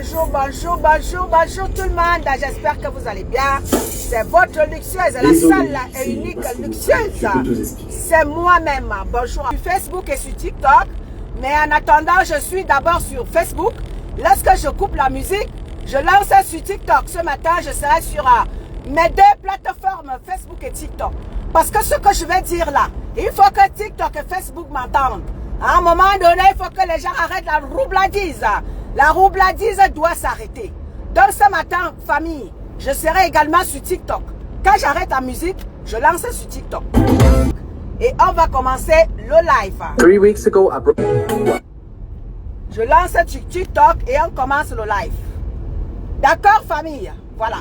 Bonjour tout le monde, j'espère que vous allez bien. C'est votre luxueuse, la seule et unique luxueuse. C'est moi-même. Bonjour. Sur Facebook et sur TikTok, mais en attendant, je suis d'abord sur Facebook. Lorsque je coupe la musique, je lance sur TikTok. Ce matin, je serai sur mes deux plateformes, Facebook et TikTok. Parce que ce que je vais dire là, il faut que TikTok et Facebook m'entendent. À un moment donné, il faut que les gens arrêtent la roubladise. La roubladise doit s'arrêter. Donc ce matin, famille, je serai également sur TikTok. Quand j'arrête la musique, je lance sur TikTok. Et on va commencer le live. 3 weeks ago, Je lance sur TikTok et on commence le live. D'accord, famille? Voilà.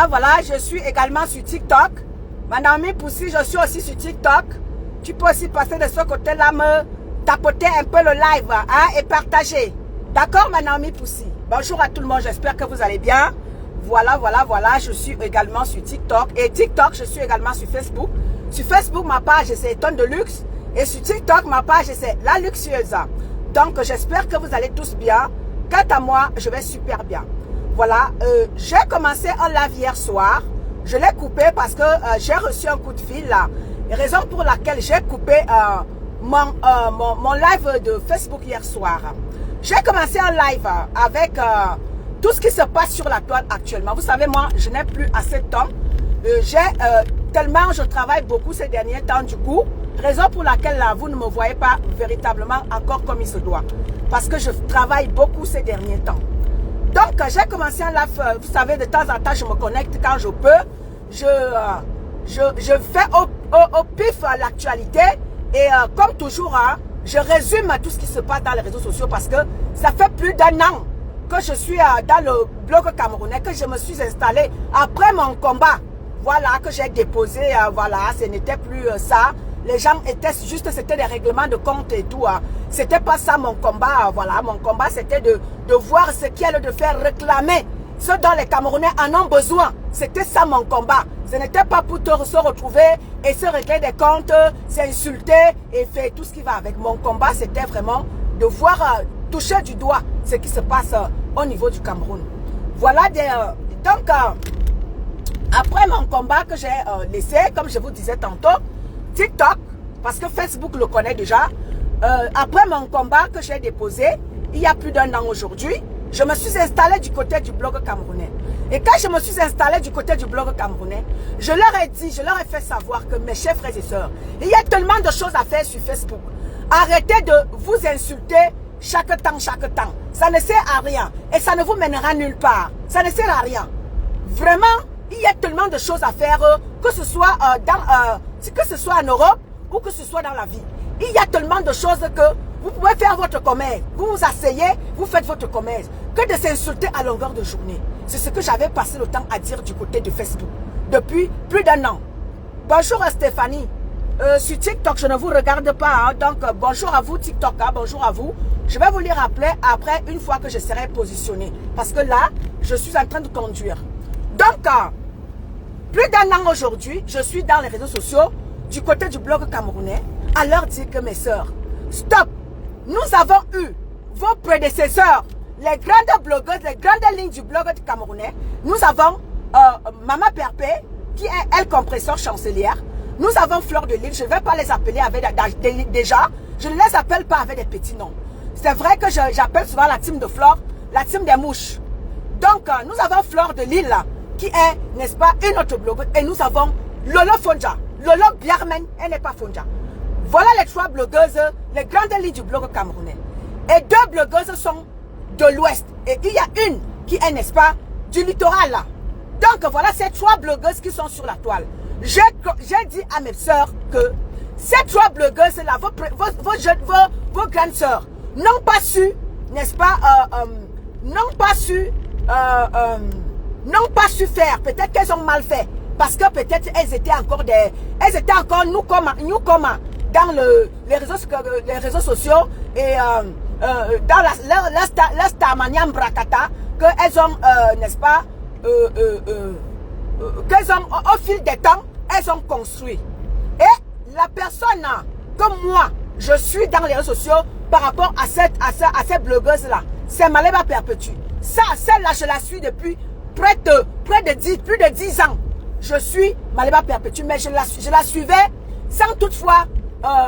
Voilà, je suis également sur TikTok. Madame Poussi, je suis aussi sur TikTok. Tu peux aussi passer de ce côté-là, me tapoter un peu le live et partager. D'accord, Madame Poussi? Bonjour à tout le monde, j'espère que vous allez bien. Voilà, je suis également sur TikTok. Et TikTok, je suis également sur Facebook. Sur Facebook, ma page, c'est Tonne de Luxe. Et sur TikTok, ma page, c'est La Luxueuse. Donc, j'espère que vous allez tous bien. Quant à moi, je vais super bien. Voilà, j'ai commencé un live hier soir. Je l'ai coupé parce que j'ai reçu un coup de fil là. Raison pour laquelle j'ai coupé mon live de Facebook hier soir. J'ai commencé un live avec tout ce qui se passe sur la toile actuellement. Vous savez, moi, je n'ai plus assez de temps. Tellement je travaille beaucoup ces derniers temps du coup. Raison pour laquelle là, vous ne me voyez pas véritablement encore comme il se doit. Parce que je travaille beaucoup ces derniers temps. Donc, j'ai commencé un live, vous savez, de temps en temps, je me connecte quand je peux. Je fais au pif l'actualité. Et comme toujours, je résume tout ce qui se passe dans les réseaux sociaux parce que ça fait plus d'1 an que je suis dans le blog camerounais, que je me suis installée après mon combat. Voilà, que j'ai déposé, voilà, ce n'était plus ça. Les gens étaient juste, c'était des règlements de compte et tout. C'était pas ça mon combat. Voilà, mon combat c'était de voir ce qui est de faire réclamer ce dont les Camerounais en ont besoin. C'était ça mon combat. Ce n'était pas pour se retrouver et se régler des comptes, s'insulter et faire tout ce qui va avec. Mon combat c'était vraiment de voir toucher du doigt ce qui se passe au niveau du Cameroun. Voilà, donc après mon combat que j'ai laissé, comme je vous disais tantôt, TikTok, parce que Facebook le connaît déjà. Après mon combat que j'ai déposé, il y a plus d'1 an aujourd'hui, je me suis installée du côté du blog camerounais. Et quand je me suis installée du côté du blog camerounais, je leur ai dit, je leur ai fait savoir que mes chers frères et sœurs, il y a tellement de choses à faire sur Facebook. Arrêtez de vous insulter chaque temps. Ça ne sert à rien. Et ça ne vous mènera nulle part. Ça ne sert à rien. Vraiment, il y a tellement de choses à faire, que ce soit que ce soit en Europe ou que ce soit dans la vie. Il y a tellement de choses que vous pouvez faire votre commerce. Vous vous asseyez, vous faites votre commerce. Que de s'insulter à longueur de journée. C'est ce que j'avais passé le temps à dire du côté de Facebook. Depuis plus d'1 an. Bonjour à Stéphanie. Sur TikTok, je ne vous regarde pas. Donc, bonjour à vous TikTok. Bonjour à vous. Je vais vous les rappeler après, une fois que je serai positionnée. Parce que là, je suis en train de conduire. Donc, plus d'1 an aujourd'hui, je suis dans les réseaux sociaux, du côté du blog camerounais, à leur dire que mes sœurs, stop, nous avons eu vos prédécesseurs, les grandes blogueuses, les grandes lignes du blog camerounais. Nous avons Maman Perpé, qui est elle compresseur chancelière. Nous avons Fleur de Lille, je ne vais pas les appeler avec déjà, je ne les appelle pas avec des petits noms. C'est vrai que j'appelle souvent la team de Fleur, la team des mouches. Donc, nous avons Fleur de Lille, qui est, n'est-ce pas, une autre blogueuse. Et nous avons Lolo Fonja. Lolo Biarmen, elle n'est pas Fonja. Voilà les 3 blogueuses, les grandes lignes du blog camerounais. Et 2 blogueuses sont de l'Ouest. Et il y a une qui est, n'est-ce pas, du littoral. Donc voilà ces 3 blogueuses qui sont sur la toile. J'ai dit à mes sœurs que ces 3 blogueuses-là, vos grandes sœurs, n'ont pas su, n'est-ce pas, n'ont pas su faire. Peut-être qu'elles ont mal fait. Parce que peut-être elles étaient encore nous comme dans les réseaux sociaux. Et dans leur Starmanian Brakata, qu'elles ont, n'est-ce pas, qu'elles ont, au fil des temps, elles ont construit. Et la personne comme moi, je suis dans les réseaux sociaux par rapport à cette blogueuse-là, c'est Maleba Perpétue. Ça, celle-là, je la suis depuis plus de 10 ans. Je suis Maleba Perpétue, mais je la suivais sans toutefois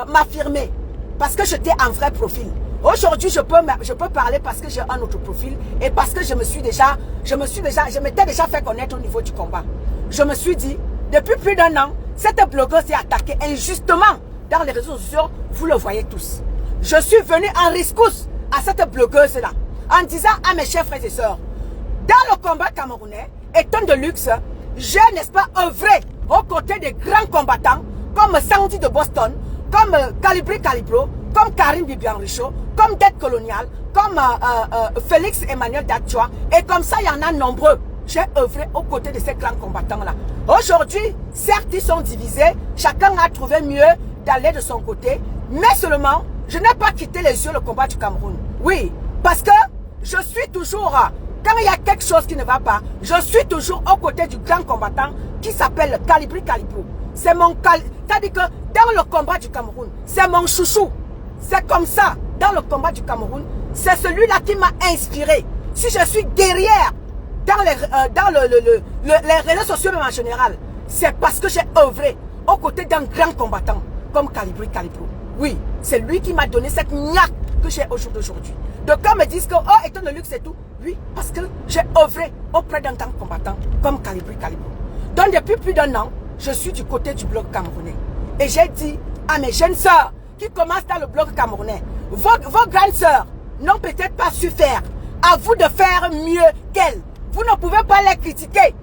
m'affirmer. Parce que j'étais en vrai profil. Aujourd'hui, je peux parler parce que j'ai un autre profil et parce que je m'étais déjà fait connaître au niveau du combat. Je me suis dit, depuis plus d'1 an, cette blogueuse est attaquée injustement dans les réseaux sociaux. Vous le voyez tous. Je suis venu en rescousse à cette blogueuse-là en disant à mes chers frères et sœurs, dans le combat camerounais, étant de luxe, j'ai, n'est-ce pas, œuvré aux côtés des grands combattants comme Sandy de Boston, comme Calibri Calibro, comme Karim Bibian Richaud, comme Dette Colonial, comme Félix Emmanuel Datchoua, et comme ça, il y en a nombreux. J'ai œuvré aux côtés de ces grands combattants-là. Aujourd'hui, certes, ils sont divisés, chacun a trouvé mieux d'aller de son côté, mais seulement, je n'ai pas quitté les yeux le combat du Cameroun. Oui, parce que je suis toujours, quand il y a quelque chose qui ne va pas, je suis toujours aux côtés du grand combattant qui s'appelle Calibri Calibro. C'est mon c'est-à-dire que dans le combat du Cameroun, c'est mon chouchou. C'est comme ça, dans le combat du Cameroun, c'est celui-là qui m'a inspiré. Si je suis guerrière dans les réseaux sociaux même en général, c'est parce que j'ai œuvré aux côtés d'un grand combattant comme Calibri Calibro. Oui, c'est lui qui m'a donné cette niaque que j'ai au jour d'aujourd'hui. Donc quand me disent que, oh, étant de luxe et tout, oui, parce que j'ai œuvré auprès d'un grand combattant comme Calibri Calibro. Donc depuis plus d'1 an, je suis du côté du bloc camerounais. Et j'ai dit à mes jeunes sœurs qui commencent dans le bloc camerounais, vos grandes sœurs n'ont peut-être pas su faire. À vous de faire mieux qu'elles. Vous ne pouvez pas les critiquer.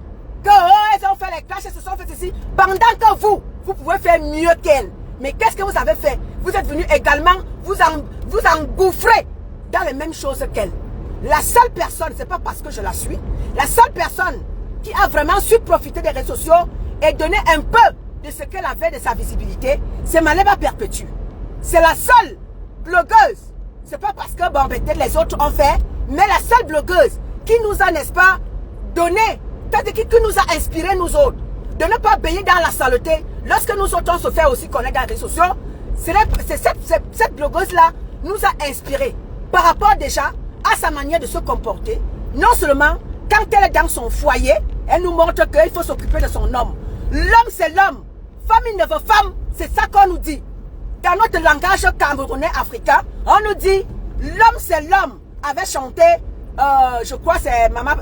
Que oh, elles ont fait les clashs, elles se sont fait ceci. Pendant que vous pouvez faire mieux qu'elles. Mais qu'est-ce que vous avez fait? Vous êtes venu également vous engouffrer dans les mêmes choses qu'elle. La seule personne, c'est pas parce que je la suis, la seule personne qui a vraiment su profiter des réseaux sociaux et donner un peu de ce qu'elle avait de sa visibilité, c'est Maleba Perpétue. C'est la seule blogueuse. C'est pas parce que bon, peut-être les autres ont fait, mais la seule blogueuse qui nous a, n'est-ce pas, donné, c'est-à-dire qui nous a inspiré nous autres, de ne pas baigner dans la saleté. Lorsque nous autres on se fait aussi connaître dans les réseaux sociaux, cette blogueuse-là nous a inspiré par rapport déjà à sa manière de se comporter. Non seulement quand elle est dans son foyer, elle nous montre qu'il faut s'occuper de son homme. L'homme c'est l'homme, femme il ne veut femme, c'est ça qu'on nous dit. Dans notre langage camerounais africain, on nous dit l'homme c'est l'homme. Avait chanté, je crois c'est maman,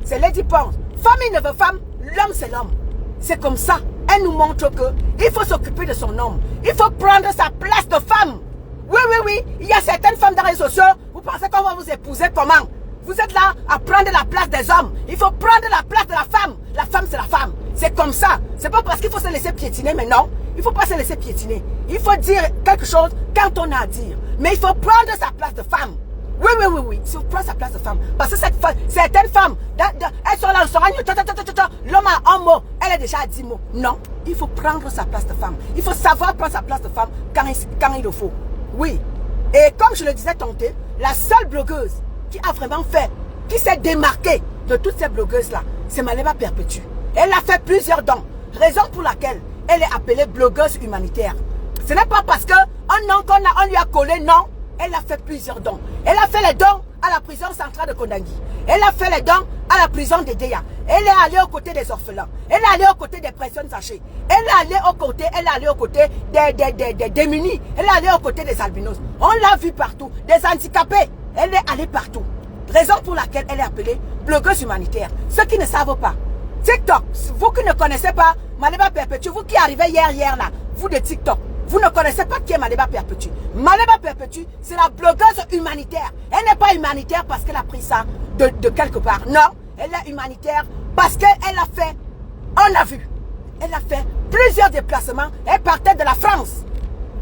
c'est Lady Pons. Femme il ne veut femme, l'homme c'est l'homme. C'est comme ça. Elle nous montre que il faut s'occuper de son homme. Il faut prendre sa place de femme. Oui, oui, oui. Il y a certaines femmes dans les réseaux sociaux. Vous pensez qu'on va vous épouser comment? Vous êtes là à prendre la place des hommes. Il faut prendre la place de la femme. La femme, c'est la femme. C'est comme ça. C'est pas parce qu'il faut se laisser piétiner, mais non. Il ne faut pas se laisser piétiner. Il faut dire quelque chose quand on a à dire. Mais il faut prendre sa place de femme. Oui, oui, oui, oui. Il faut prendre sa place de femme. Parce que certaines femmes, elles sont là, elles sont là, l'homme a un mot, elle est déjà à 10 mots. Non, il faut prendre sa place de femme. Il faut savoir prendre sa place de femme quand il le faut. Oui. Et comme je le disais tantôt, la seule blogueuse qui a vraiment fait, qui s'est démarquée de toutes ces blogueuses-là, c'est Maleba Perpétue. Elle a fait plusieurs dons. Raison pour laquelle elle est appelée blogueuse humanitaire. Ce n'est pas parce qu'un nom qu'on lui a collé, non. Elle a fait plusieurs dons. Elle a fait les dons à la prison centrale de Kondangi. Elle a fait les dons à la prison de Deya. Elle est allée aux côtés des orphelins. Elle est allée aux côtés des personnes âgées. Elle est allée aux côtés des démunis. Elle est allée aux côtés des albinos. On l'a vu partout. Des handicapés. Elle est allée partout. Raison pour laquelle elle est appelée blogueuse humanitaire. Ceux qui ne savent pas. TikTok, vous qui ne connaissez pas Maleba Perpétue, vous qui arrivez hier là, vous de TikTok, vous ne connaissez pas qui est Maleba Perpétue. Maleba Perpétue, c'est la blogueuse humanitaire. Elle n'est pas humanitaire parce qu'elle a pris ça de quelque part. Non, elle est humanitaire parce qu'elle a fait, on l'a vu, elle a fait plusieurs déplacements. Elle partait de la France,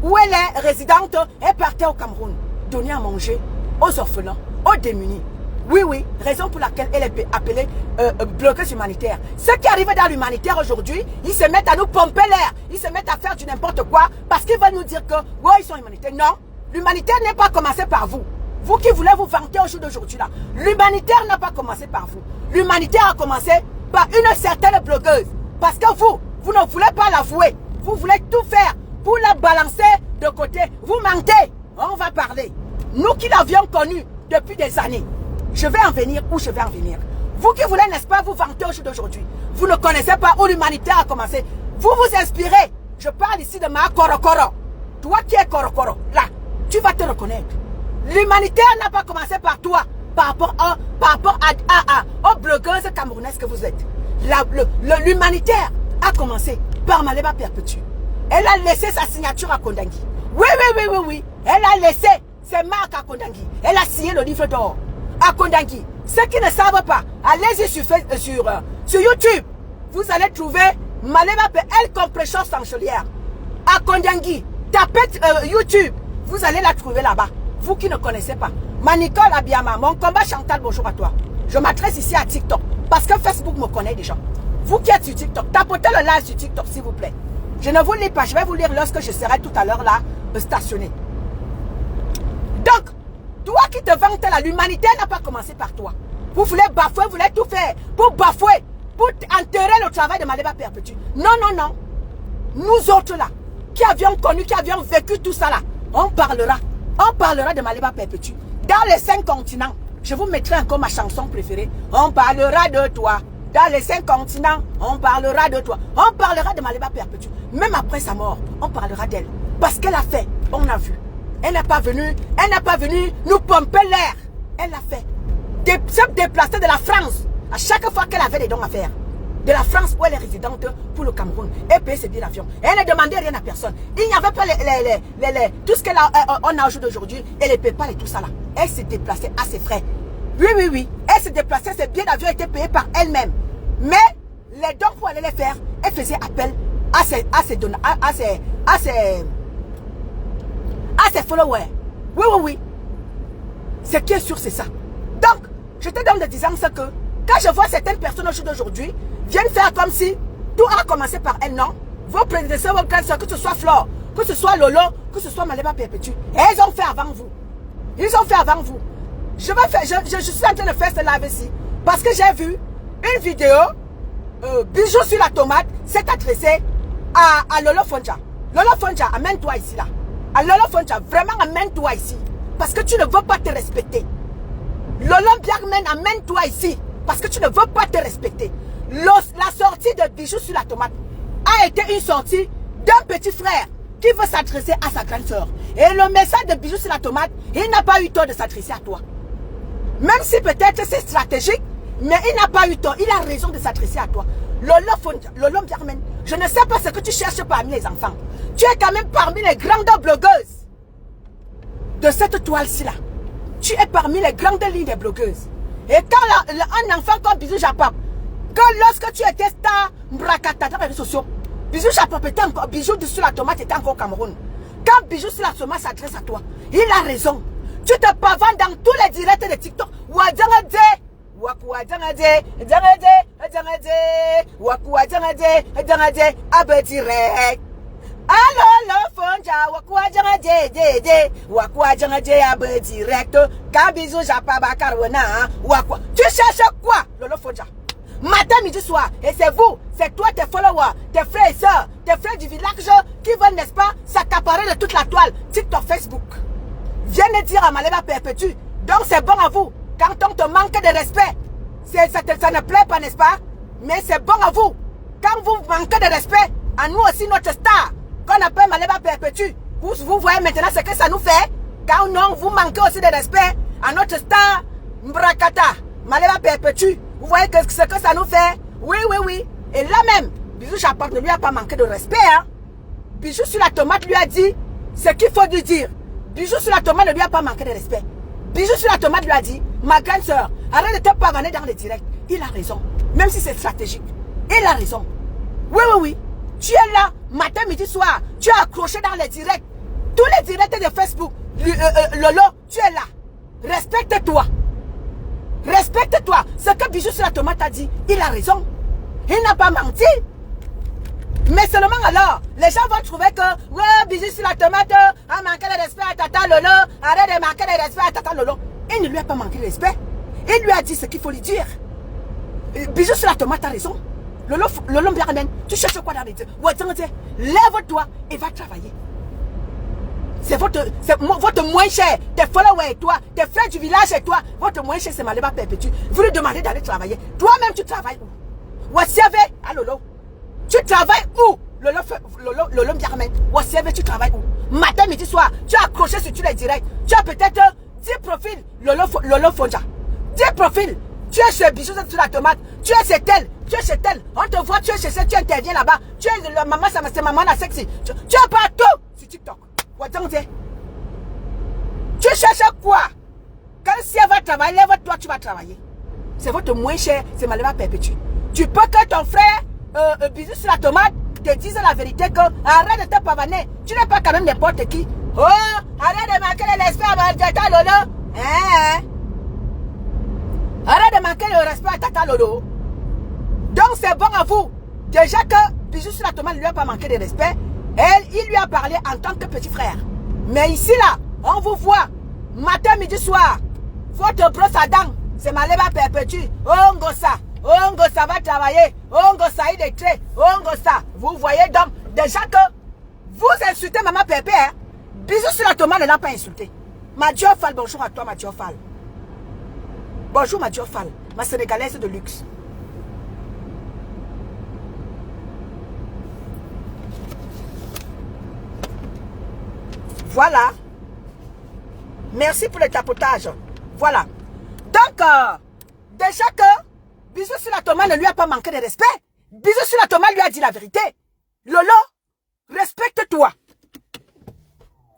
où elle est résidente, elle partait au Cameroun, donner à manger aux orphelins, aux démunis. Oui, oui, raison pour laquelle elle est appelée blogueuse humanitaire. Ceux qui arrivent dans l'humanitaire aujourd'hui, ils se mettent à nous pomper l'air. Ils se mettent à faire du n'importe quoi parce qu'ils veulent nous dire que, ouais, ils sont humanitaires. Non, l'humanitaire n'est pas commencé par vous. Vous qui voulez vous vanter au jour d'aujourd'hui là. L'humanitaire n'a pas commencé par vous. L'humanitaire a commencé par une certaine blogueuse. Parce que vous ne voulez pas l'avouer. Vous voulez tout faire pour la balancer de côté. Vous mentez. On va parler. Nous qui l'avions connue depuis des années. Je vais en venir où je vais en venir. Vous qui voulez, n'est-ce pas, vous vanter au jour d'aujourd'hui. Vous ne connaissez pas où l'humanitaire a commencé. Vous vous inspirez. Je parle ici de ma Korokoro. Toi qui es Korokoro, là, tu vas te reconnaître. L'humanitaire n'a pas commencé par toi, par rapport aux blogueuses camerounaises que vous êtes. L'humanitaire a commencé par Maleba Perpétue. Elle a laissé sa signature à Kondangui. Oui. Elle a laissé ses marques à Kondangui. Elle a signé le livre d'or à Kondangui. Ceux qui ne savent pas, allez-y sur YouTube. Vous allez trouver Maleba Elle Compression Sanchelière à Kondangui. Tapez YouTube. Vous allez la trouver là-bas. Vous qui ne connaissez pas. Manicole Abiyama, mon combat Chantal, bonjour à toi. Je m'adresse ici à TikTok. Parce que Facebook me connaît déjà. Vous qui êtes sur TikTok, tapotez le live sur TikTok s'il vous plaît. Je ne vous lis pas, je vais vous lire lorsque je serai tout à l'heure là, stationné. Donc, toi qui te vantes là, l'humanité n'a pas commencé par toi. Vous voulez bafouer, vous voulez tout faire pour bafouer, pour enterrer le travail de Maleba Perpétue. Non. Nous autres là, qui avions connu, qui avions vécu tout ça là, on parlera de Maleba Perpétue. Dans les 5 continents, je vous mettrai encore ma chanson préférée. On parlera de toi. Dans les 5 continents, on parlera de toi. On parlera de Maleba Perpétue. Même après sa mort, on parlera d'elle. Parce qu'elle a fait, on a vu. Elle n'est pas venue nous pomper l'air. Elle a fait. Se déplacer de la France. À chaque fois qu'elle avait des dons à faire. De la France où elle est résidente pour le Cameroun. Et payer ses billets d'avion. Elle ne demandait rien à personne. Il n'y avait pas tout ce qu'on a aujourd'hui. Elle ne paye pas et tout ça là. Elle s'est déplacée à ses frais. Oui. Elle s'est déplacée, ses billets d'avion étaient payés par elle-même. Mais les dons pour aller les faire, elle faisait appel à ses followers. Oui. Ce qui est sûr, c'est ça. Donc, je te donne de disant ce que quand je vois certaines personnes au jour d'aujourd'hui viennent faire comme si tout a commencé par elles, non. Vos prédécesseurs, vos grands soeurs, que ce soit Flore, que ce soit Lolo, que ce soit Maleba Perpétue, elles ont fait avant vous. Ils ont fait avant vous. Je suis en train de faire ce live ici parce que j'ai vu une vidéo Bijou sur la tomate s'est adressé à Lolo Fonja. Lolo Fonja, amène-toi ici là. À Lolo Fonja, vraiment amène-toi ici. Parce que tu ne veux pas te respecter. Lolo Biagmen, amène-toi ici. Parce que tu ne veux pas te respecter. La sortie de Bijou sur la tomate a été une sortie d'un petit frère qui veut s'adresser à sa grande soeur. Et le message de Bijou sur la tomate, il n'a pas eu tort de s'adresser à toi. Même si peut-être c'est stratégique, mais il n'a pas eu tort. Il a raison de s'adresser à toi. Lolo Biagmen, je ne sais pas ce que tu cherches parmi les enfants. Tu es quand même parmi les grandes blogueuses de cette toile-ci là. Tu es parmi les grandes lignes des blogueuses. Et quand un enfant comme Bijou Japap, lorsque tu étais star Mbrakata dans les réseaux sociaux, Bijou Japap était encore, Bijou sur la tomate était encore au Cameroun. Quand Bijou sur la tomate s'adresse à toi, il a raison. Tu te pavanes dans tous les directs de TikTok. Direct. Allo, Fonja, direct. Quand Bijou Japaba Carona, tu cherches quoi, Lolo Fonja? Matin, midi, soir. Et c'est vous, c'est toi, tes followers, tes frères et sœurs, tes frères du village qui veulent, n'est-ce pas, s'accaparer de toute la toile, TikTok, Facebook. Viens dire à Maleba Perpétue. Donc c'est bon à vous. Quand on te manque de respect, ça ne plaît pas, n'est-ce pas? Mais c'est bon à vous. Quand vous manquez de respect, à nous aussi, notre star, qu'on appelle Maleba Perpétue, vous voyez maintenant ce que ça nous fait. Quand non, vous manquez aussi de respect à notre star, Mbrakata, Maleba Perpétue. Vous voyez ce que ça nous fait? Oui. Et là même, Bijou Japap ne lui a pas manqué de respect. Hein? Bijou sur la tomate lui a dit ce qu'il faut lui dire. Bijou sur la tomate ne lui a pas manqué de respect. Bijou sur la tomate lui a dit, ma grande soeur, arrête de te pavaner dans les directs. Il a raison. Même si c'est stratégique. Il a raison. Oui. Tu es là, matin, midi, soir. Tu es accroché dans les directs. Tous les directs de Facebook. Lolo, tu es là. Respecte-toi. Respecte-toi. Ce que Bijou sur la tomate a dit, il a raison. Il n'a pas menti. Mais seulement alors, les gens vont trouver que, ouais, bisous sur la tomate, a manqué de respect à Tata Lolo, arrête de manquer de respect à Tata Lolo. Il ne lui a pas manqué de respect. Il lui a dit ce qu'il faut lui dire. Bisous sur la tomate, a raison. Lolo Biaramen, tu cherches quoi dans les deux? Lève-toi et va travailler. C'est votre moins cher. Tes followers et toi, tes frères du village et toi, votre moins cher, c'est Maleba Perpétue. Vous lui demandez d'aller travailler. Toi-même, tu travailles où? Wassiave, à Lolo. Tu travailles où? Lolo Biaramen. Wassiave, tu travailles où? Matin, midi, soir, tu as accroché sur tous les directs. Tu as peut-être 10 profils. Lolo Fonja. 10 profils. Tu es chez Bijou sur la tomate. Tu es chez tel. Tu es chez tel. On te voit, tu es chez tel. Tu interviens là-bas. Tu es la maman, c'est maman la sexy. Tu es partout sur TikTok. Tu cherches quoi? Quand si elle va travailler, lève-toi, tu vas travailler. C'est votre moins cher, c'est Maleba Perpétue. Tu peux que ton frère, Bisou sur la tomate, te dise la vérité que arrête de te pavaner. Tu n'es pas quand même n'importe qui. Oh, arrête de manquer le respect à Tata Lolo. Arrête de manquer le respect à Tata Lolo. Donc c'est bon à vous. Déjà que Bisou sur la tomate ne lui a pas manqué de respect. Il lui a parlé en tant que petit frère. Mais ici là, on vous voit. Matin, midi, soir. Votre brosse à dents, c'est Maleba Perpétue. Oh Ngosa va travailler. Oh Ngosa il est très. Oh Ngosa. Vous voyez donc, déjà que vous insultez Maman Pépé. Bisous sur la tomate ne l'a pas insulté. Madiofal, bonjour à toi Madiofal. Bonjour Madiofal, ma sénégalaise de luxe. Voilà. Merci pour le tapotage. Voilà. Donc, déjà que Bisou sur la tomate ne lui a pas manqué de respect. Bisou sur la tomate lui a dit la vérité. Lolo, respecte-toi.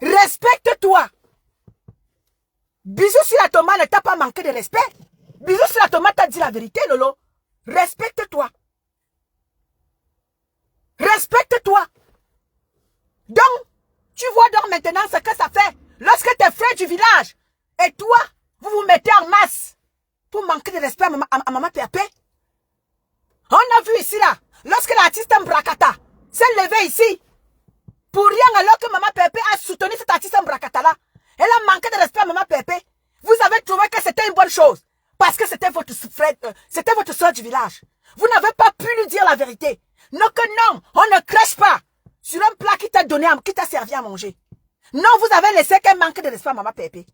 Respecte-toi. Bisou sur la tomate ne t'a pas manqué de respect. Bisou sur la tomate t'a dit la vérité, Lolo. Respecte-toi. Respecte-toi. Donc, tu vois donc maintenant ce que ça fait. Lorsque tes frères du village et toi, vous vous mettez en masse pour manquer de respect à Maman Pépé. On a vu ici là, lorsque l'artiste Mbrakata s'est levé ici, pour rien alors que Maman Pépé a soutenu cet artiste Mbrakata là, elle a manqué de respect à Maman Pépé. Vous avez trouvé que c'était une bonne chose, parce que c'était votre frère, c'était votre soeur du village. Vous n'avez pas pu lui dire la vérité. Non que non, on ne crèche pas sur un plat qui t'a donné, qui t'a servi à manger. Non, vous avez laissé qu'elle manque de respect à Maman Pépé.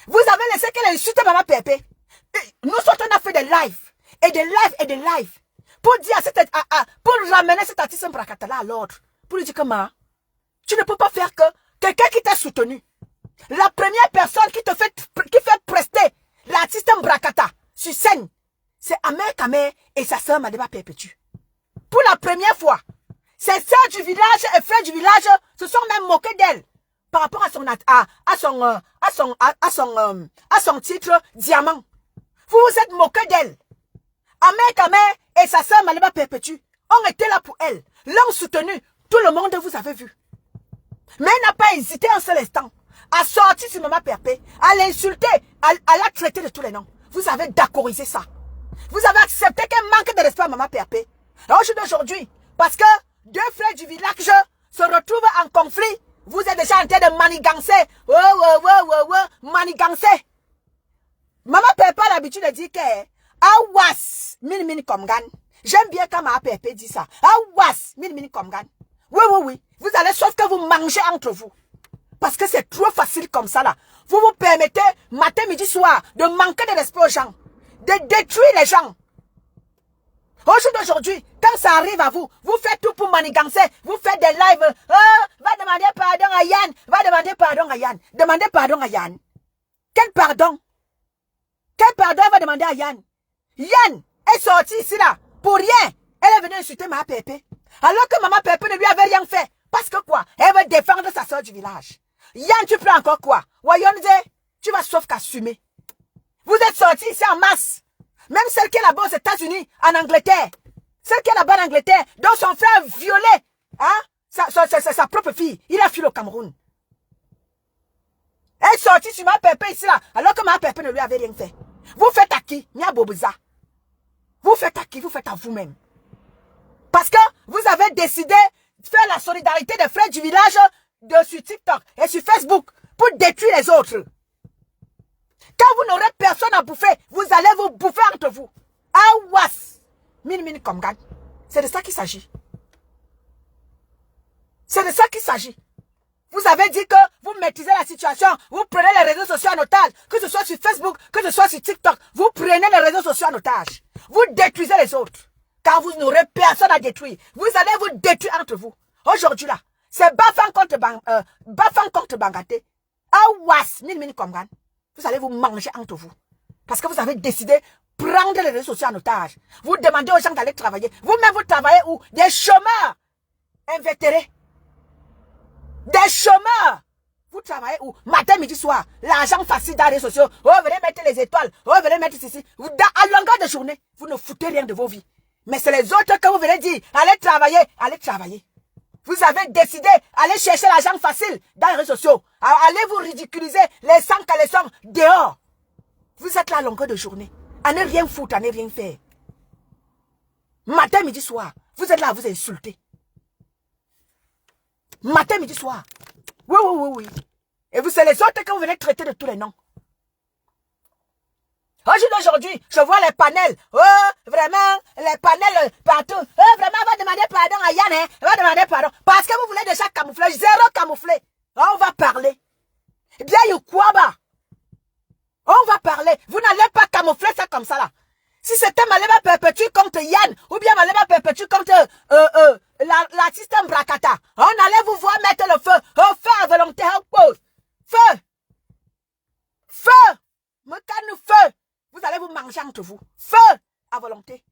Vous avez laissé qu'elle insulte Maman Pépé. Nous autres, on a fait des lives, et des lives, et des lives, pour dire pour ramener cet artiste Mbrakata-là à l'ordre. Pour lui dire que, tu ne peux pas faire que quelqu'un qui t'a soutenu, la première personne qui fait prester l'artiste Mbrakata sur scène, c'est Amer Kamer et sa sœur Maleba Perpétue. Pour la première fois, ses sœurs du village et frères du village se sont même moqués d'elle par rapport à son titre Diamant. Vous vous êtes moqués d'elle. Amer Kamer et sa sœur Maleba Perpétue ont été là pour elle, l'ont soutenue. Tout le monde vous avez vu. Mais elle n'a pas hésité un seul instant à sortir sur Maman Pépé, à l'insulter, à la traiter de tous les noms. Vous avez d'accordiser ça. Vous avez accepté qu'elle manque de respect à Maman Pépé. Aujourd'hui, parce que deux frères du village se retrouvent en conflit, vous êtes déjà en train de manigancer. Manigancer. Maman Pépé a l'habitude de dire que Awas, mini comme gan. J'aime bien quand Maman Pépé dit ça. Awas, mini comme gan. Oui. Vous allez sauf que vous mangez entre vous. Parce que c'est trop facile comme ça là. Vous vous permettez, matin, midi, soir, de manquer de respect aux gens. De détruire les gens. Aujourd'hui, quand ça arrive à vous, vous faites tout pour manigancer. Vous faites des lives. Va demander pardon à Yann. Va demander pardon à Yann. Demandez pardon à Yann. Quel pardon? Quel pardon elle va demander à Yann? Yann est sorti ici là. Pour rien. Elle est venue insulter Maman Pépé. Alors que Maman Pépé ne lui avait rien fait. Parce que quoi? Elle veut défendre sa soeur du village. Yann, tu prends encore quoi? Wayonze, tu vas sauf qu'assumer. Vous êtes sortis ici en masse. Même celle qui est là-bas aux États-Unis, en Angleterre. Celle qui est là-bas en Angleterre, dont son frère violé, sa propre fille. Il a fui au Cameroun. Elle est sortie sur Maman Pépé ici là, alors que Maman Pépé ne lui avait rien fait. Vous faites à qui? Mia Bobuza. Vous faites à qui? Vous faites à vous-même. Parce que vous avez décidé de faire la solidarité des frères du village sur TikTok et sur Facebook pour détruire les autres. Quand vous n'aurez personne à bouffer, vous allez vous bouffer entre vous. Awas. Min comme gagne. C'est de ça qu'il s'agit. C'est de ça qu'il s'agit. Vous avez dit que vous maîtrisez la situation. Vous prenez les réseaux sociaux en otage. Que ce soit sur Facebook, que ce soit sur TikTok. Vous prenez les réseaux sociaux en otage. Vous détruisez les autres. Car vous n'aurez personne à détruire. Vous allez vous détruire entre vous. Aujourd'hui là, c'est Bafang contre Bangaté. Awas. Min comme gagne. Vous allez vous manger entre vous. Parce que vous avez décidé de prendre les réseaux sociaux en otage. Vous demandez aux gens d'aller travailler. Vous-même, vous travaillez où? Des chômeurs invétérés. Des chômeurs. Vous travaillez où? Matin, midi, soir. L'argent facile dans les réseaux sociaux. Oh, venez mettre les étoiles. Oh, venez mettre ceci. À longueur de journée, vous ne foutez rien de vos vies. Mais c'est les autres que vous venez dire. Allez travailler. Allez travailler. Vous avez décidé d'aller chercher l'argent facile dans les réseaux sociaux. Allez vous ridiculiser les sangs qu'elles sont dehors. Vous êtes là à longueur de journée. À ne rien foutre, à ne rien faire. Matin, midi, soir. Vous êtes là à vous insulter. Matin, midi, soir. Oui. Et vous, c'est les autres que vous venez traiter de tous les noms. Aujourd'hui, je vois les panels. Oh, vraiment, les panels partout. Oh, vraiment, va demander pardon à Yann. Hein? Va demander pardon. Parce que vous voulez déjà camoufler. Zéro camouflé. On va parler. Bien, Yukwaba. On va parler. Vous n'allez pas camoufler ça comme ça là. Si c'était Malema Perpétue contre Yann, ou bien Malema Perpétue contre l'artiste Mbrakata, on allait vous voir mettre le feu. Au feu à volonté. Feu. Feu. Me calme feu. Vous allez vous manger entre vous. Feu à volonté.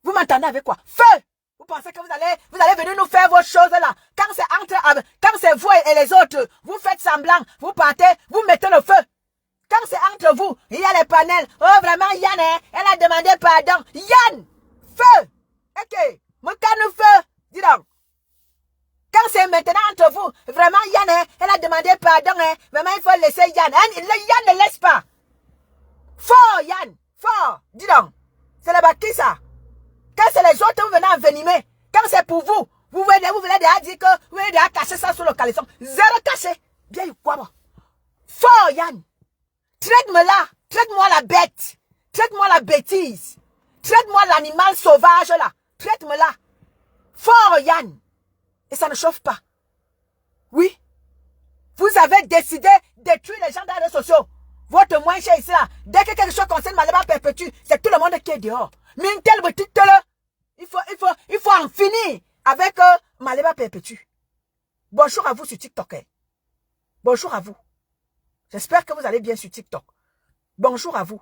Vous m'entendez avec quoi? Feu. Vous pensez que vous allez venir nous faire vos choses là. Quand c'est vous et les autres, vous faites semblant, vous partez, vous mettez le feu. Quand c'est entre vous, il y a les panels. Oh, vraiment, Yann, hein, elle a demandé pardon. Yann, feu. Ok, me calme feu. Dis donc. Quand c'est maintenant entre vous, vraiment, Yann, hein, elle a demandé pardon. Hein, vraiment, il faut laisser Yann. Hein, Yann ne laisse pas. Fort, Yann, fort. Dis donc. C'est le bâti, ça. Quand c'est les autres, vous venez envenimer. Quand c'est pour vous, vous venez déjà dire que vous venez déjà cacher ça sous le caleçon. Zéro caché. Bien, quoi, bon. Fort, Yann. Traite-moi là. Traite-moi la bête. Traite-moi la bêtise. Traite-moi l'animal sauvage là. Traite-moi là. Fort, Yann. Et ça ne chauffe pas. Oui. Vous avez décidé de détruire les gens dans les réseaux sociaux. Votre moins cher ici là. Dès que quelque chose concerne Malema Perpétue, c'est tout le monde qui est dehors. Mais une telle boutique là. Il faut en finir avec Malema Perpétue. Bonjour à vous sur TikTok. Hein. Bonjour à vous. J'espère que vous allez bien sur TikTok. Bonjour à vous.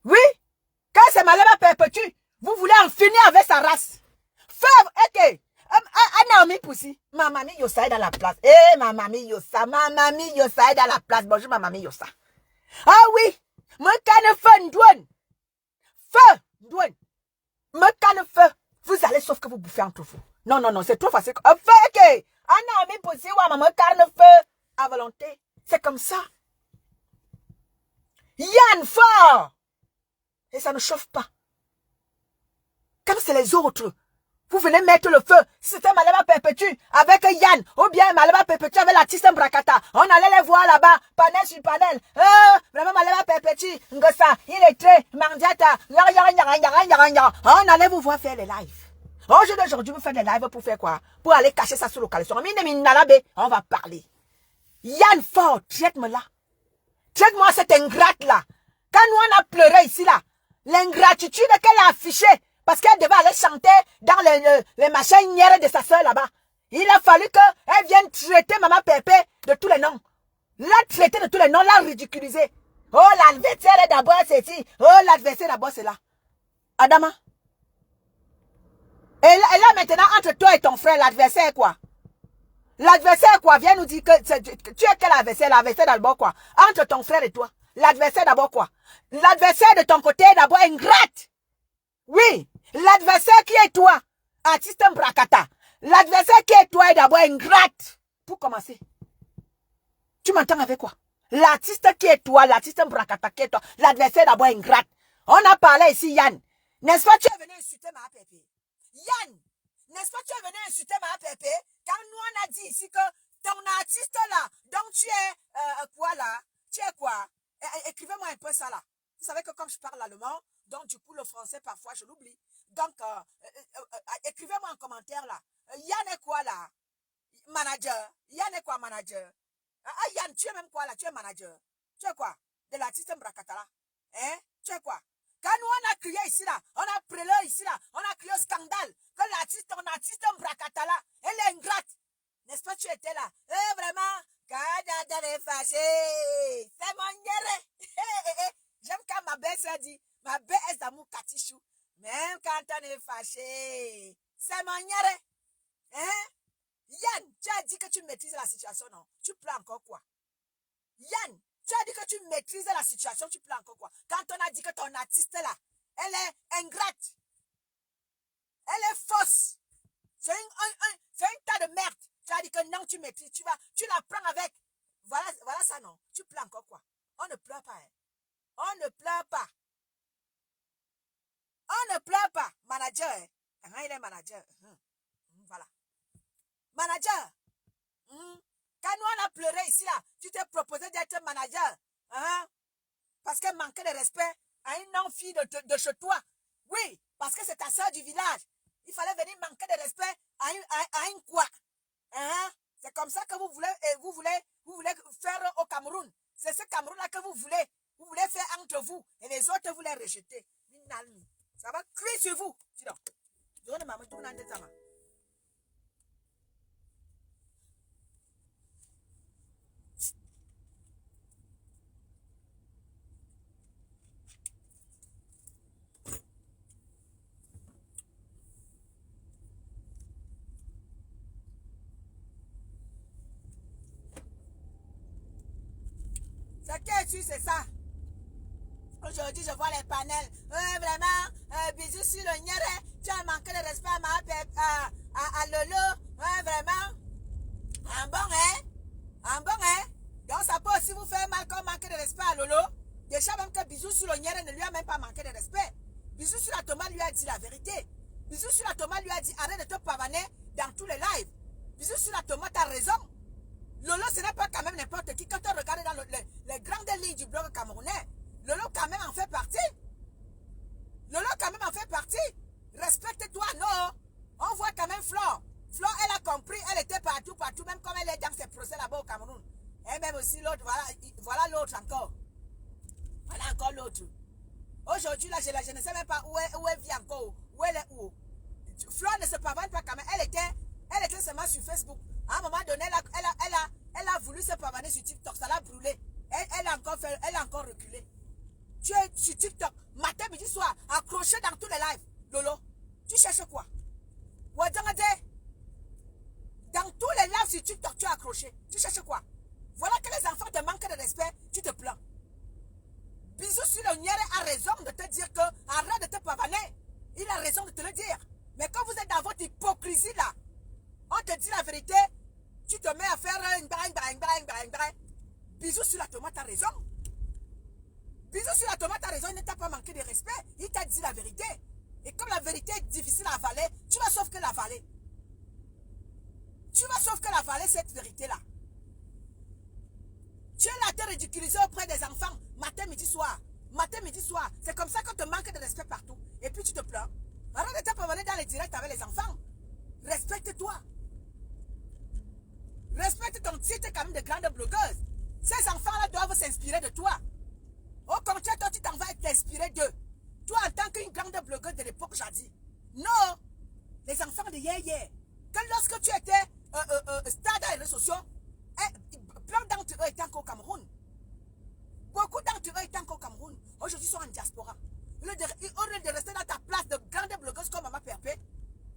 Oui, quand c'est Malema Perpétue, vous voulez en finir avec sa race. Feu, ok. Naomi Poussi, ma mamie Yossa est dans la place. Eh, ma mamie Yossa est dans la place. Bonjour, ma mamie Yossa. Ah oui, me canne feu, ndouane. Feu, ndouane. Me canne feu. Vous allez sauf que vous bouffez entre vous. Non, c'est trop facile. Feu, ok. Naomi Poussi, ouais, maman, canne feu. À volonté. C'est comme ça. Yann fort. Et ça ne chauffe pas. Quand c'est les autres, vous venez mettre le feu. Si c'était Malema Perpétue avec Yann, ou bien Malema Perpétue avec l'artiste Mbrakata, on allait les voir là-bas, panel sur panel. Vraiment Malema Perpétue, Ngossa, il est très mandiata. On allait vous voir faire les lives. Aujourd'hui, vous faites des lives pour faire quoi? Pour aller cacher ça sous le caleçon. On va parler. Yann fort, traite-moi là. Traite-moi cette ingrate là. Quand nous on a pleuré ici là, l'ingratitude qu'elle a affichée, parce qu'elle devait aller chanter dans les machins de sa soeur là-bas. Il a fallu qu'elle vienne traiter Maman Pépé de tous les noms. La traiter de tous les noms, la ridiculiser. Oh, l'adversaire d'abord c'est ici. Oh, l'adversaire d'abord c'est là. Adama. Et là maintenant, entre toi et ton frère, l'adversaire quoi? L'adversaire quoi? Viens nous dire que tu es quel adversaire? L'adversaire d'abord quoi? Entre ton frère et toi. L'adversaire d'abord quoi? L'adversaire de ton côté d'abord ingrate. Oui. L'adversaire qui est toi, artiste Mbrakata. L'adversaire qui est toi est d'abord ingrate. Pour commencer. Tu m'entends avec quoi? L'artiste qui est toi, l'artiste Mbrakata qui est toi, l'adversaire d'abord ingrate. On a parlé ici, Yann. N'est-ce pas, tu es venu insulter ma pépé? Yann, n'est-ce pas, tu es venu insulter ma pépé? Quand nous, on a dit ici que ton artiste là, donc tu es quoi là? Tu es quoi? Écrivez-moi un peu ça là. Vous savez que comme je parle allemand, donc du coup le français parfois je l'oublie. Donc écrivez-moi en commentaire là. Yann est quoi là? Manager. Yann est quoi manager? Ah Yann, tu es même quoi là? Tu es manager. Tu es quoi? De l'artiste Mbrakatala. Hein? Tu es quoi? Quand nous on a crié ici là, on a prélé ici là, on a crié au scandale que l'artiste, ton artiste Mbrakatala, elle est ingrate. N'est-ce pas, tu étais là? Vraiment, quand elle est fâchée, c'est mon guerre. J'aime quand ma belle-sœur dit, ma belle est d'amour Katichou. Même quand on est fâché, c'est mon guerre. Hein? Yann, tu as dit que tu maîtrises la situation, non? Tu plais encore quoi? Yann, tu as dit que tu maîtrises la situation, tu plais encore quoi? Quand on a dit que ton artiste là, elle est ingrate, elle est fausse, c'est un tas de merde. Tu as dit que non, tu maîtrises, tu la prends avec. Voilà ça, non? Tu plais encore quoi? On ne pleure pas, hein? On ne pleure pas. On ne pleure pas. Manager, hein? Il est manager. Voilà. Manager. Quand nous on a pleuré ici là, tu t'es proposé d'être manager. Hein? Parce qu'elle manquait de respect à une non-fille de chez toi. Oui, parce que c'est ta soeur du village. Il fallait venir manquer de respect à une quoi? Hein? C'est comme ça que vous voulez faire au Cameroun. C'est ce Cameroun-là que vous voulez. Vous voulez faire entre vous. Et les autres, vous les rejetez. Ça va cuire sur vous. Dis donc. C'est ça. Aujourd'hui, je vois les panels. Vraiment, bisous sur le nière. Tu as manqué de respect à Lolo. Vraiment. Un bon, hein? Un bon, hein? Donc, ça peut aussi vous faire mal comme manquer de respect à Lolo. Déjà, même que bisous sur le nière ne lui a même pas manqué de respect. Bisous sur la tomate lui a dit la vérité. Bisous sur la tomate lui a dit arrête de te pavaner dans tous les lives. Bisous sur la tomate a raison. Lolo, ce n'est pas quand même n'importe qui. Quand on regarde dans les grandes lignes du blog camerounais, Lolo quand même en fait partie. Lolo quand même en fait partie. Respecte-toi, non. On voit quand même Flore. Flore, elle a compris, elle était partout, même comme elle est dans ses procès là-bas au Cameroun. Et même aussi l'autre, voilà l'autre encore. Voilà encore l'autre. Aujourd'hui, là, je ne sais même pas où elle vit encore, où elle est où. Flore ne se pavane pas quand même. Elle était seulement sur Facebook. À un moment donné, elle a voulu se pavaner sur TikTok. Ça l'a brûlé. Elle a encore reculé. Tu es sur TikTok, matin, midi, soir, accroché dans tous les lives. Lolo, tu cherches quoi? Dans tous les lives sur TikTok, tu es accroché. Tu cherches quoi? Voilà que les enfants te manquent de respect, tu te plains. Bisous sur le nière a raison de te dire que arrête de te pavaner. Il a raison de te le dire. Mais quand vous êtes dans votre hypocrisie là, on te dit la vérité, tu te mets à faire un bang. Bisous sur la tomate a raison. Bisous sur la tomate a raison, il ne t'a pas manqué de respect. Il t'a dit la vérité. Et comme la vérité est difficile à avaler, tu vas sauf que l'avaler. Tu vas sauf que l'avaler cette vérité-là. Tu es là te ridiculiser auprès des enfants, matin, midi, soir. Matin, midi, soir. C'est comme ça qu'on te manque de respect partout. Et puis tu te plains. Arrête de te promener dans les directs avec les enfants. Respecte-toi. Respecte ton titre quand même de grande blogueuse. Ces enfants-là doivent s'inspirer de toi. Au contraire, toi, tu t'en vas t'inspirer d'eux. Toi, en tant qu'une grande blogueuse de l'époque, j'ai dit. Non. Les enfants de hier. Que lorsque tu étais star dans les réseaux sociaux, plein d'entre eux étaient encore au Cameroun. Beaucoup d'entre eux étaient encore au Cameroun. Aujourd'hui, ils sont en diaspora. Au lieu de rester dans ta place de grande blogueuse comme Maman Perpé,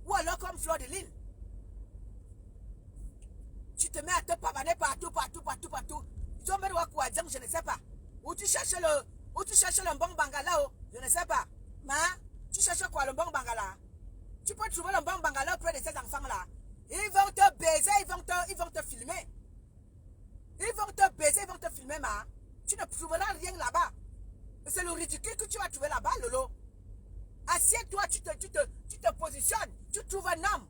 ou alors comme Flore de Lille. Tu te mets à te pavaner partout. Je ne sais pas. Où tu cherches le bon bangala, je ne sais pas. Mais tu cherches quoi, le bon bangala? Tu peux trouver le bon bangala auprès de ces enfants-là. Ils vont te baiser, ils vont te filmer. Ils vont te baiser, ils vont te filmer, tu ne trouveras rien là-bas. C'est le ridicule que tu vas trouver là-bas, Lolo. Assieds-toi, tu te positionnes, tu trouves un homme.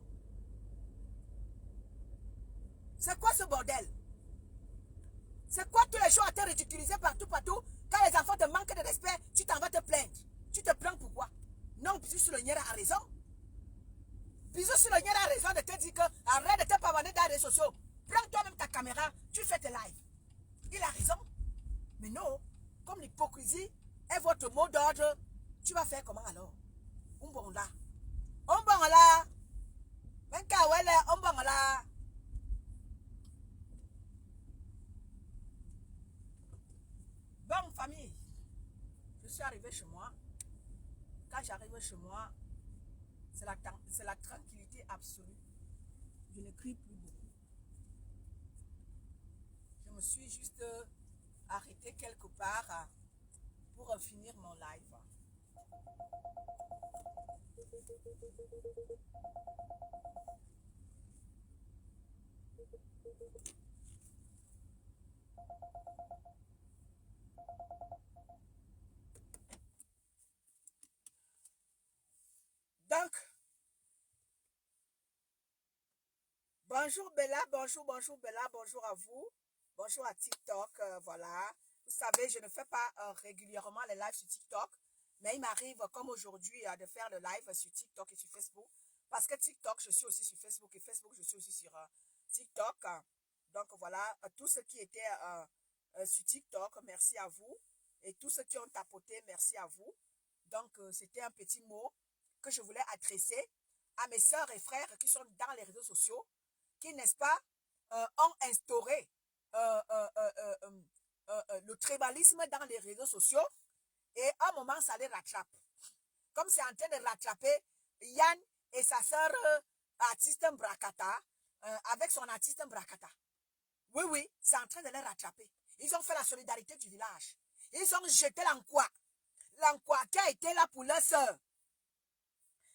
C'est quoi ce bordel? C'est quoi tous les jours à te ridiculiser partout? Quand les enfants te manquent de respect, tu t'en vas te plaindre. Tu te plains pourquoi? Non, Bisou sur le Niera a raison. Bisou sur le Niera a raison de te dire que arrête de te pavaner dans les réseaux sociaux. Prends toi-même ta caméra, tu fais tes lives. Il a raison. Mais non, comme l'hypocrisie est votre mot d'ordre, tu vas faire comment alors? On bon là. On bon là. Même quand on bon là. Bon, famille, je suis arrivée chez moi. Quand j'arrive chez moi, c'est la tranquillité absolue. Je ne crie plus beaucoup. Je me suis juste arrêtée quelque part pour finir mon live. Donc, bonjour Bella, bonjour Bella, bonjour à vous. Bonjour à TikTok, voilà. Vous savez, je ne fais pas régulièrement les lives sur TikTok, mais il m'arrive comme aujourd'hui de faire le live sur TikTok et sur Facebook. Parce que TikTok, je suis aussi sur Facebook et Facebook, je suis aussi sur TikTok. Donc voilà, tous ceux qui étaient sur TikTok, merci à vous. Et tous ceux qui ont tapoté, merci à vous. Donc c'était un petit mot que je voulais adresser à mes sœurs et frères qui sont dans les réseaux sociaux, qui, n'est-ce pas, ont instauré le tribalisme dans les réseaux sociaux et à un moment ça les rattrape. Comme c'est en train de rattraper Yann et sa sœur artiste Mbrakata avec son artiste Mbrakata. Oui, oui, c'est en train de les rattraper. Ils ont fait la solidarité du village. Ils ont jeté l'enquoi. L'enquoi qui a été là pour leur sœur.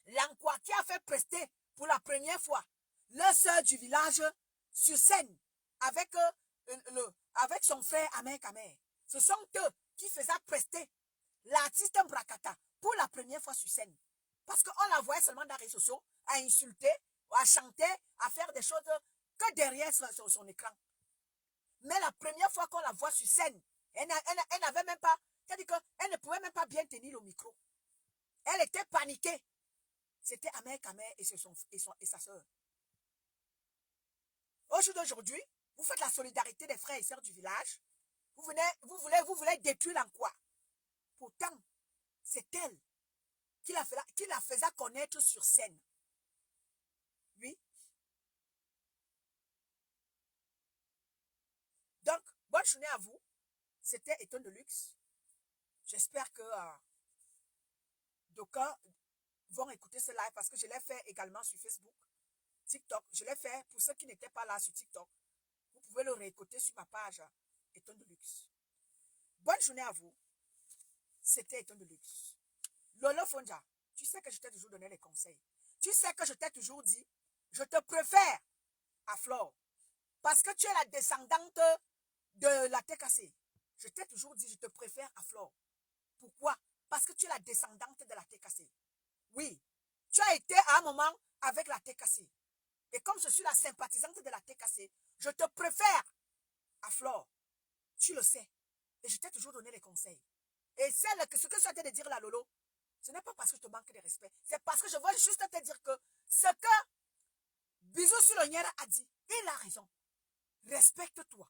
L'enquoi qui a fait prester pour la première fois leur sœur du village sur scène avec, avec son frère Amer Kamer. Ce sont eux qui faisaient prester l'artiste Mbrakata pour la première fois sur scène. Parce qu'on la voyait seulement dans les réseaux sociaux, à insulter, à chanter, à faire des choses que derrière son écran. Mais la première fois qu'on la voit sur scène, elle n'avait même pas, c'est-à-dire qu'elle ne pouvait même pas bien tenir le micro. Elle était paniquée. C'était Amer Kamer et sa soeur. Au jour d'aujourd'hui, vous faites la solidarité des frères et sœurs du village. Vous voulez détruire l'enquoi. Pourtant, c'est elle qui la faisait connaître sur scène. Oui. Donc, bonne journée à vous. C'était Eton de Luxe. J'espère que d'aucuns vont écouter ce live parce que je l'ai fait également sur Facebook, TikTok. Je l'ai fait pour ceux qui n'étaient pas là sur TikTok. Vous pouvez le réécouter sur ma page Eton de Luxe. Bonne journée à vous. C'était Eton de Luxe. Lolo Fonja, tu sais que je t'ai toujours donné les conseils. Tu sais que je t'ai toujours dit, je te préfère à Flore. Parce que tu es la descendante de la TKC. Je t'ai toujours dit, je te préfère à Flore. Pourquoi? Parce que tu es la descendante de la TKC. Oui, tu as été à un moment avec la TKC. Et comme je suis la sympathisante de la TKC, je te préfère à Flore. Tu le sais. Et je t'ai toujours donné les conseils. Et ce que tu es en train de dire là, Lolo, ce n'est pas parce que je te manque de respect. C'est parce que je veux juste te dire que ce que Bisou sur le Niera a dit, il a raison. Respecte-toi.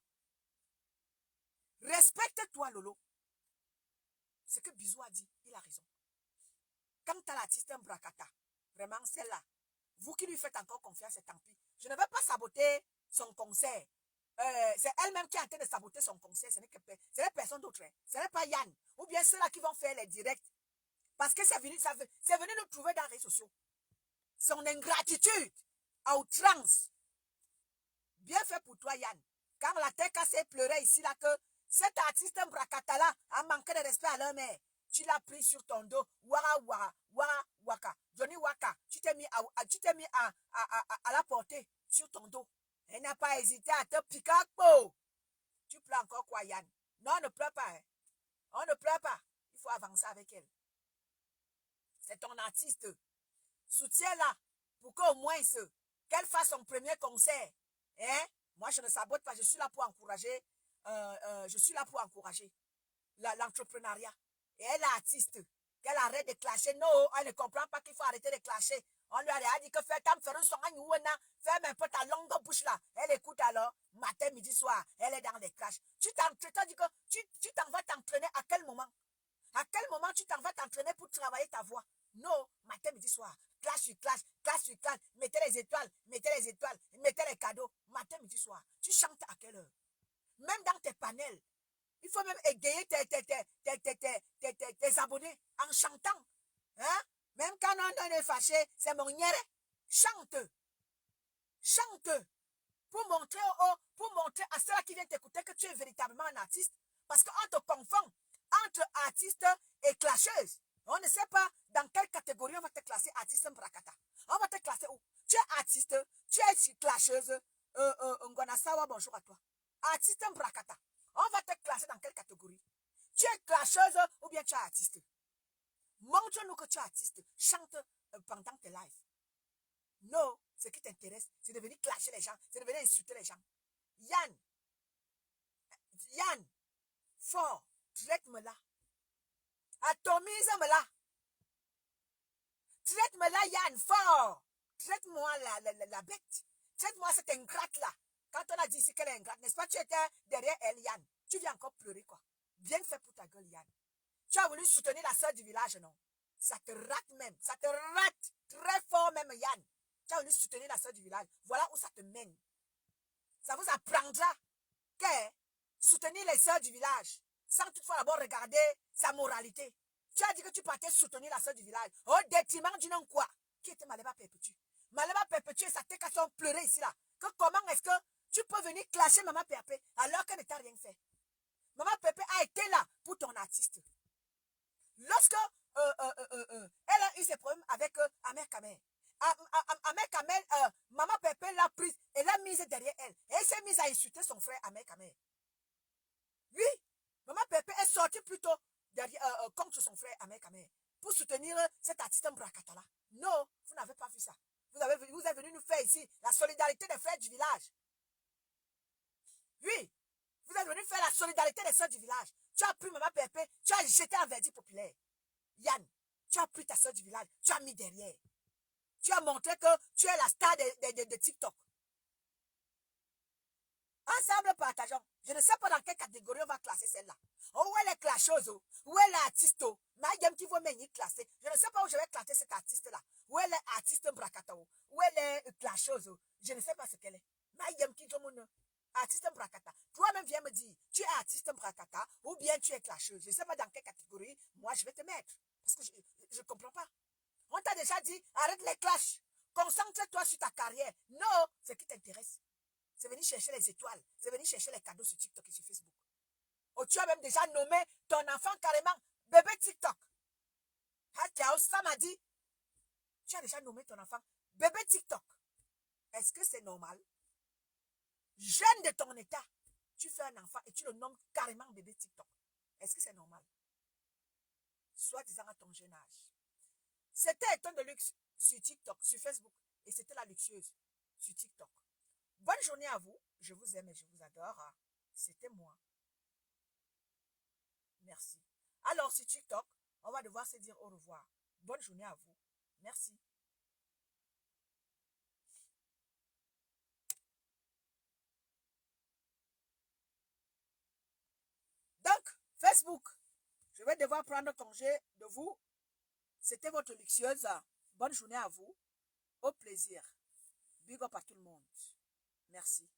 Respecte-toi, Lolo. Ce que Bisou a dit, il a raison. Quant à l'artiste Mbrakata, vraiment celle-là, vous qui lui faites encore confiance, c'est tant pis. Je ne vais pas saboter son concert. C'est elle-même qui est en train de saboter son concert. Ce n'est personne d'autre. Ce n'est pas Yann. Ou bien ceux-là qui vont faire les directs. Parce que c'est venu nous trouver dans les réseaux sociaux. Son ingratitude à outrance. Bien fait pour toi, Yann. Quand la TKC pleurait ici, là, que cet artiste Mbrakata-là a manqué de respect à leur mère. Tu l'as pris sur ton dos. Waka. Johnny Waka. Tu t'es mis à la porter sur ton dos. Elle n'a pas hésité à te piquer. Tu pleures encore quoi, Yann? Non, ne pleure pas. Hein. On ne pleure pas. Il faut avancer avec elle. C'est ton artiste. Soutiens-la pour qu'au moins qu'elle fasse son premier concert. Hein? Moi, je ne sabote pas. Je suis là pour encourager. Je suis là pour encourager l'entrepreneuriat. Et elle est artiste. Qu'elle arrête de clasher. Non, elle ne comprend pas qu'il faut arrêter de clasher. On lui a dit que faire un son, ferme un peu ta longue bouche là. Elle écoute alors, matin, midi, soir. Elle est dans les clashs. Tu t'en vas t'entraîner à quel moment? À quel moment tu t'en vas t'entraîner pour travailler ta voix? Non, matin, midi, soir. Clash sur clash, clash sur clash. Mettez les étoiles, mettez les cadeaux. Matin, midi, soir. Tu chantes à quelle heure? Même dans tes panels. Il faut même égayer tes abonnés en chantant. Hein? Même quand on est fâché, c'est mon nière. Chante. Chante. Pour montrer à ceux qui viennent t'écouter que tu es véritablement un artiste. Parce qu'on te confond entre artiste et clasheuse. On ne sait pas dans quelle catégorie on va te classer artiste Mbrakata. On va te classer où? Tu es artiste, tu es clasheuse. Ngwanasawa, bonjour à toi. Artiste Mbrakata. On va te classer dans quelle catégorie? Tu es clasheuse ou bien tu es artiste? Montre-nous que tu es artiste. Chante pendant tes lives. Non, ce qui t'intéresse, c'est de venir clasher les gens, c'est de venir insulter les gens. Yann, fort, traite-moi-là. Atomise-moi-là. Traite-moi-là, Yann, fort. Traite-moi la bête. Traite-moi cette ingrate-là. Quand on a dit ici qu'elle est ingrate, n'est-ce pas, tu étais derrière elle, Yann. Tu viens encore pleurer, quoi. Bien fait pour ta gueule, Yann. Tu as voulu soutenir la sœur du village, non? Ça te rate même. Ça te rate très fort même, Yann. Tu as voulu soutenir la sœur du village. Voilà où ça te mène. Ça vous apprendra que soutenir les sœurs du village, sans toutefois d'abord regarder sa moralité. Tu as dit que tu partais soutenir la sœur du village, au détriment du nom quoi? Qui était Maleba Perpétue? Maleba Perpétue et sa tête à son pleurer ici là. Que comment est-ce que tu peux venir clasher Maman Pépé alors qu'elle ne t'a rien fait? Maman Pépé a été là pour ton artiste. Lorsque elle a eu ses problèmes avec Amer Kamel, Amer Kamel, Maman Pépé l'a prise et l'a mise derrière elle. Et elle s'est mise à insulter son frère Amer Kamel. Oui, Maman Pépé est sortie plutôt derrière, contre son frère Amer Kamel pour soutenir cet artiste Mbrakata-là. Non, vous n'avez pas vu ça. Vous êtes venu nous faire ici la solidarité des frères du village. Oui, vous êtes venu faire la solidarité des soeurs du village. Tu as pris Maman Pépé, tu as jeté un verdict populaire. Yann, tu as pris ta soeur du village, tu as mis derrière. Tu as montré que tu es la star de TikTok. Ensemble, partageons. Je ne sais pas dans quelle catégorie on va classer celle-là. Où est les clasheuses? Où est l'artiste? Maïgam qui va m'y classer. Je ne sais pas où je vais classer cet artiste-là. Où est l'artiste Mbrakata? Où est les clasheuses? Je ne sais pas ce qu'elle est. Maïgam qui tombe. Artiste Mbrakata. Toi-même viens me dire, tu es artiste Mbrakata ou bien tu es clasheuse. Je ne sais pas dans quelle catégorie, moi je vais te mettre. Parce que je ne comprends pas. On t'a déjà dit, arrête les clashs. Concentre-toi sur ta carrière. Non, ce qui t'intéresse, c'est venir chercher les étoiles. C'est venir chercher les cadeaux sur TikTok et sur Facebook. Oh, tu as même déjà nommé ton enfant carrément bébé TikTok. Ça m'a dit, tu as déjà nommé ton enfant bébé TikTok. Est-ce que c'est normal? Jeune de ton état, tu fais un enfant et tu le nommes carrément bébé TikTok. Est-ce que c'est normal? Soit disant à ton jeune âge. C'était Étonne de luxe sur TikTok, sur Facebook. Et c'était la luxueuse sur TikTok. Bonne journée à vous. Je vous aime et je vous adore. C'était moi. Merci. Alors, sur TikTok, on va devoir se dire au revoir. Bonne journée à vous. Merci. Donc, Facebook, je vais devoir prendre congé de vous. C'était votre luxueuse. Bonne journée à vous. Au plaisir. Big up à tout le monde. Merci.